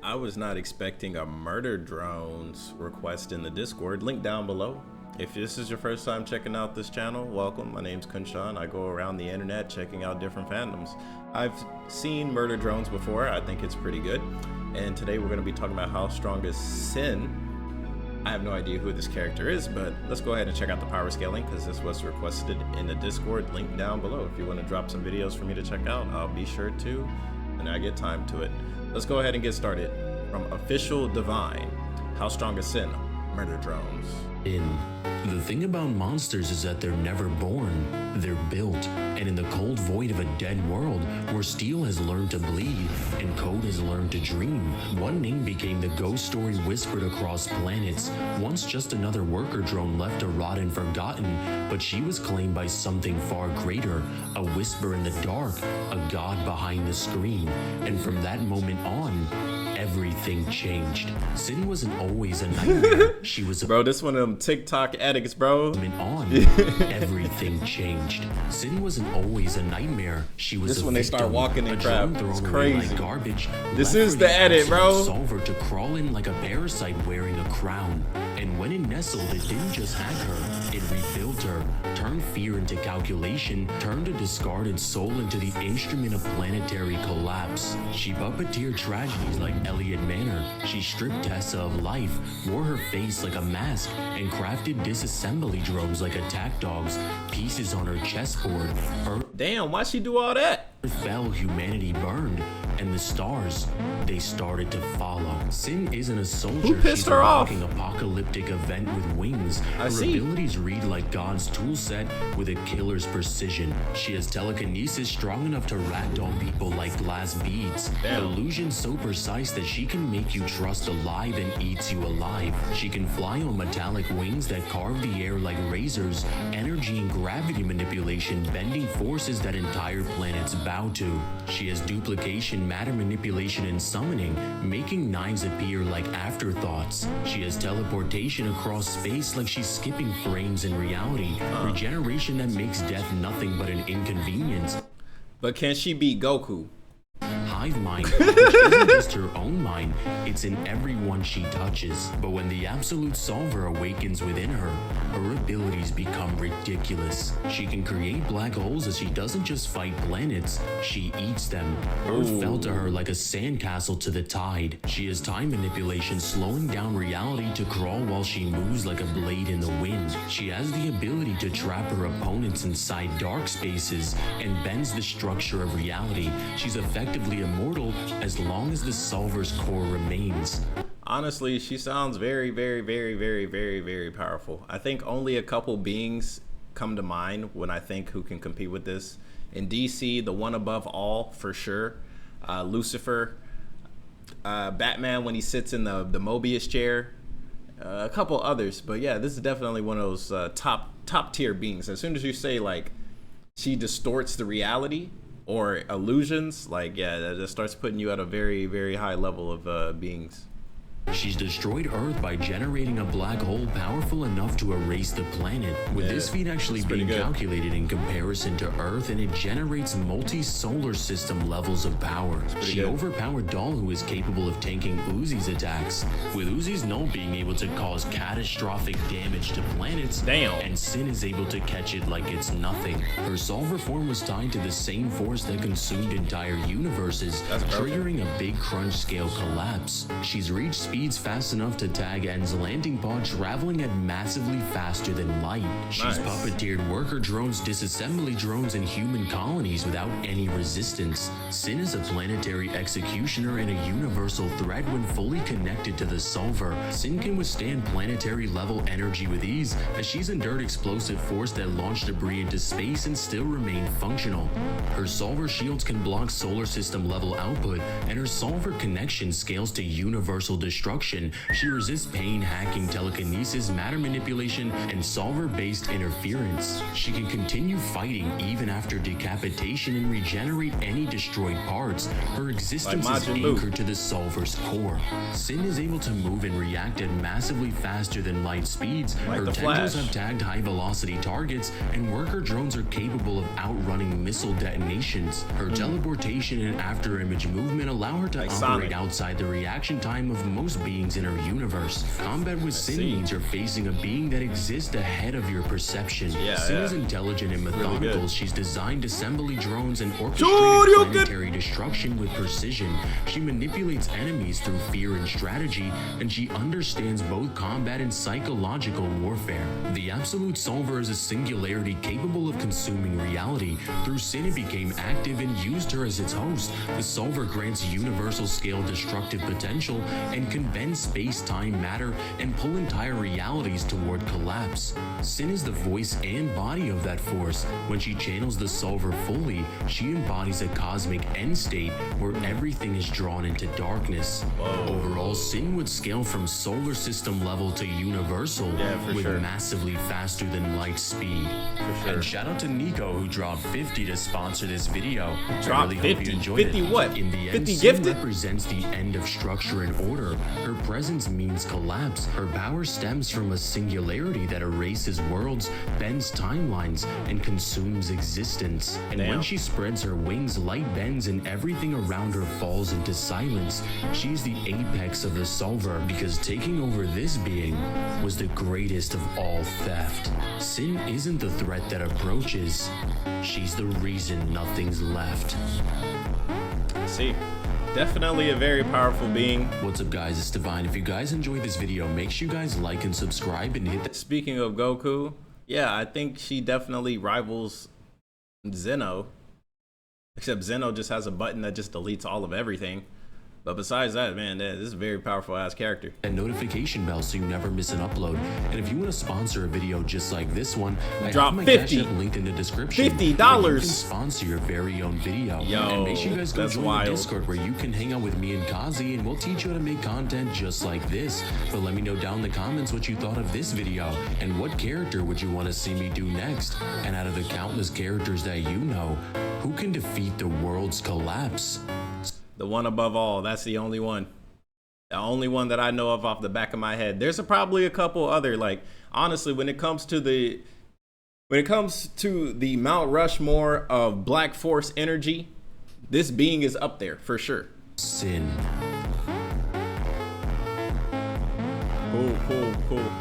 I was not expecting a murder drones request in the Discord. Link down below. If this is your first time checking out this channel, welcome. My name's KhunShawn. I go around the internet checking out different fandoms. I've seen murder drones before. I think it's pretty good. And today we're going to be talking about how strong is Sin. I have no idea who this character is, but let's go ahead and check out the power scaling because this was requested in the Discord. Link down below. If you want to drop some videos for me to check out, I'll be sure to when I get time to it. Let's go ahead and get started. From Official Divine, how strong is Sin? Murder drones. The thing about monsters is that they're never born, they're built. And in the cold void of a dead world, where steel has learned to bleed and code has learned to dream, one name became the ghost story whispered across planets. Once just another worker drone left to rot and forgotten, but she was claimed by something far greater, a whisper in the dark, a god behind the screen. And from that moment on, everything changed. Sin wasn't always a nightmare. She was a Bro, this one of them TikTok addicts, bro. Everything changed. Sin wasn't always a nightmare. She was this a when they start victim, walking in crap. It's crazy. Like garbage, this is the edit, bro. Solver to crawl in like a parasite wearing a crown. And when it nestled, it didn't just hack her, it rebuilt her, turned fear into calculation, turned a discarded soul into the instrument of planetary collapse. She puppeteered tragedies like Elliot Manor. She stripped Tessa of life, wore her face like a mask, and crafted disassembly drones like attack dogs, pieces on her chessboard. Damn, why'd she do all that? Fell, humanity burned, and the stars, they started to follow. Sin isn't a soldier. Who pissed She's her a off? walking apocalyptic event with wings. Her abilities read like God's toolset with a killer's precision. She has telekinesis strong enough to ragdoll people like glass beads. Damn. Illusion so precise that she can make you trust alive and eats you alive. She can fly on metallic wings that carve the air like razors. Energy and gravity manipulation bending forces that entire planets bow to. She has duplication, matter manipulation, and summoning, making knives appear like afterthoughts. She has teleportation across space like she's skipping frames in reality. Regeneration that makes death nothing but an inconvenience. But can she beat Goku? Hive mind, which isn't just her own mind, it's in everyone she touches. But when the absolute solver awakens within her, her abilities become ridiculous. She can create black holes as she doesn't just fight planets, she eats them. Earth fell to her like a sandcastle to the tide. She has time manipulation, slowing down reality to crawl while she moves like a blade in the wind. She has the ability to trap her opponents inside dark spaces and bends the structure of reality. She's effectively immortal as long as the solver's core remains. Honestly, she sounds very, very, very, very, very, very powerful. I think only a couple beings come to mind when I think who can compete with this. In DC, the one above all, for sure. Lucifer, Batman when he sits in the Mobius chair, a couple others. But yeah, this is definitely one of those top tier beings. As soon as you say like she distorts the reality or illusions, like yeah, that just starts putting you at a very, very high level of beings. She's destroyed Earth by generating a black hole powerful enough to erase the planet, with this feat actually being calculated in comparison to Earth, and it generates multi-solar system levels of power. She overpowered Doll, who is capable of tanking Uzi's attacks, with Uzi's null being able to cause catastrophic damage to planets, and Sin is able to catch it like it's nothing. Her solver form was tied to the same force that consumed entire universes, triggering a big crunch scale collapse. She's reached speeds fast enough to tag N's landing pod, traveling at massively faster than light. She's puppeteered worker drones, disassembly drones, and human colonies without any resistance. Sin is a planetary executioner and a universal threat when fully connected to the solver. Sin can withstand planetary level energy with ease, as she's endured explosive force that launched debris into space and still remained functional. Her solver shields can block solar system level output, and her solver connection scales to universal destruction destruction. She resists pain, hacking, telekinesis, matter manipulation, and solver-based interference. She can continue fighting even after decapitation and regenerate any destroyed parts. Her existence is anchored to the solver's core. Sin is able to move and react at massively faster than light speeds. Her tendrils have tagged high-velocity targets, and worker drones are capable of outrunning missile detonations. Her teleportation and after-image movement allow her to operate outside the reaction time of most beings in her universe. Combat with Sin means you're facing a being that exists ahead of your perception. Sin is intelligent and methodical. She's designed assembly drones and orchestrated planetary destruction with precision. She manipulates enemies through fear and strategy, and she understands both combat and psychological warfare. The Absolute Solver is a singularity capable of consuming reality. Through Sin, it became active and used her as its host. The Solver grants universal scale destructive potential and can bend space-time matter and pull entire realities toward collapse. Sin is the voice and body of that force. When she channels the Solver fully, she embodies a cosmic end state where everything is drawn into darkness. Overall, Sin would scale from solar system level to universal with massively faster than light speed. And shout out to Nico who dropped 50 to sponsor this video. I really hope you enjoyed 50 it. what? In the end, 50 Sin gifted? represents the end of structure and order. Her presence means collapse. Her power stems from a singularity that erases worlds, bends timelines, and consumes existence. And when she spreads her wings, light bends and everything around her falls into silence. She's the apex of the Solver because taking over this being was the greatest of all theft. Sin isn't the threat that approaches. She's the reason nothing's left. See, definitely a very powerful being. What's up, guys? It's Divine. If you guys enjoyed this video, make sure you guys like and subscribe and hit that. Speaking of Goku, yeah, I think she definitely rivals Zeno. Except Zeno just has a button that just deletes all of everything. But besides that, man, this is a very powerful ass character. And notification bell so you never miss an upload. And if you want to sponsor a video just like this one, I have my Cash App linked in the description. $50. You can sponsor your very own video. Yo, and make sure you guys go join the wild. Discord where you can hang out with me and Kazi, and we'll teach you how to make content just like this. But let me know down in the comments what you thought of this video and what character would you want to see me do next. And out of the countless characters that you know, who can defeat the world's collapse? The one above all, that's the only one. The only one that I know of off the back of my head. There's probably a couple other, like, honestly, when it comes to the Mount Rushmore of Black Force energy, this being is up there for sure. Sin.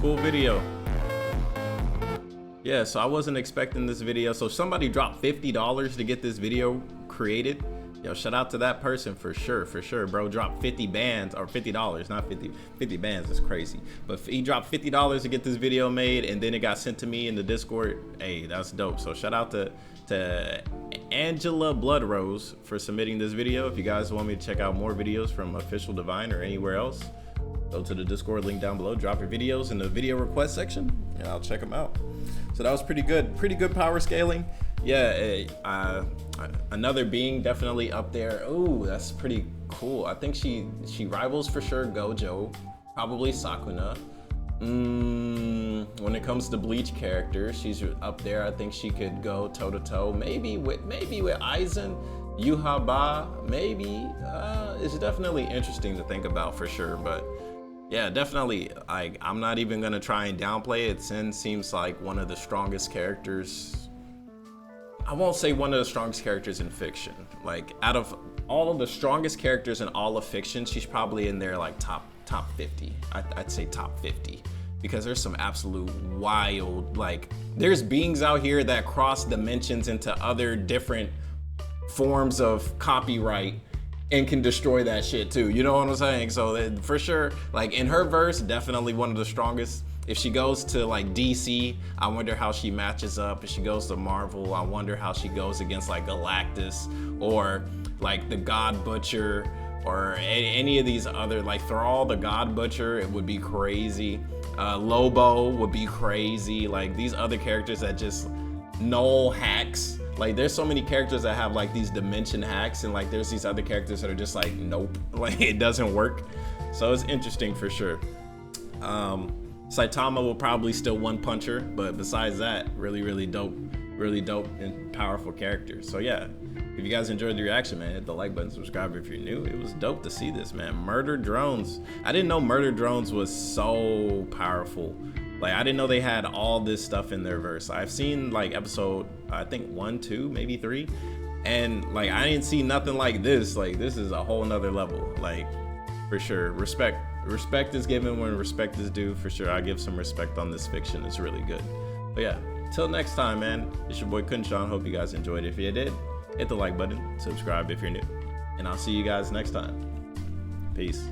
Cool video. Yeah, so I wasn't expecting this video. So somebody dropped $50 to get this video created. Yo, shout out to that person for sure, bro. Dropped 50 bands, or $50, not 50 bands is crazy. But he dropped $50 to get this video made, and then it got sent to me in the Discord. Hey, that's dope. So shout out to Angela Bloodrose for submitting this video. If you guys want me to check out more videos from Official Divine or anywhere else, go to the Discord link down below, drop your videos in the video request section, and I'll check them out. So that was pretty good power scaling. Yeah, another being definitely up there. Oh, that's pretty cool. I think she rivals for sure Gojo, probably Sakuna. When it comes to Bleach characters, she's up there. I think she could go toe to toe, maybe with Aizen, Yuhaba, maybe. It's definitely interesting to think about for sure, but yeah, definitely. I'm not even gonna try and downplay it. Sin seems like one of the strongest characters. I won't say one of the strongest characters in fiction. Like, out of all of the strongest characters in all of fiction, she's probably in there like top 50. I'd say top 50, because there's some absolute wild, like, there's beings out here that cross dimensions into other different forms of copyright and can destroy that shit too. You know what I'm saying? So for sure, like, in her verse, definitely one of the strongest. If she goes to like DC, I wonder how she matches up. If she goes to Marvel, I wonder how she goes against like Galactus or like the God Butcher or any of these other, like Thrall the God Butcher, it would be crazy. Lobo would be crazy. Like these other characters that just null hacks Like there's so many characters that have like these dimension hacks, and like there's these other characters that are just like, nope, like it doesn't work. So it's interesting for sure. Saitama will probably still one puncher, but besides that, really dope and powerful character. So yeah, if you guys enjoyed the reaction, man, hit the like button, subscribe if you're new. It was dope to see this, man. Murder Drones. I didn't know Murder Drones was so powerful. Like I didn't know they had all this stuff in their verse. I've seen like episode, I think 1, 2, maybe 3, and like I didn't see nothing like this. Like this is a whole nother level. Like for sure, respect is given when respect is due. For sure, I give some respect on this fiction. It's really good. But yeah, till next time, man, it's your boy KhunShawn. Hope you guys enjoyed. If you did, hit the like button, subscribe if you're new, and I'll see you guys next time. Peace.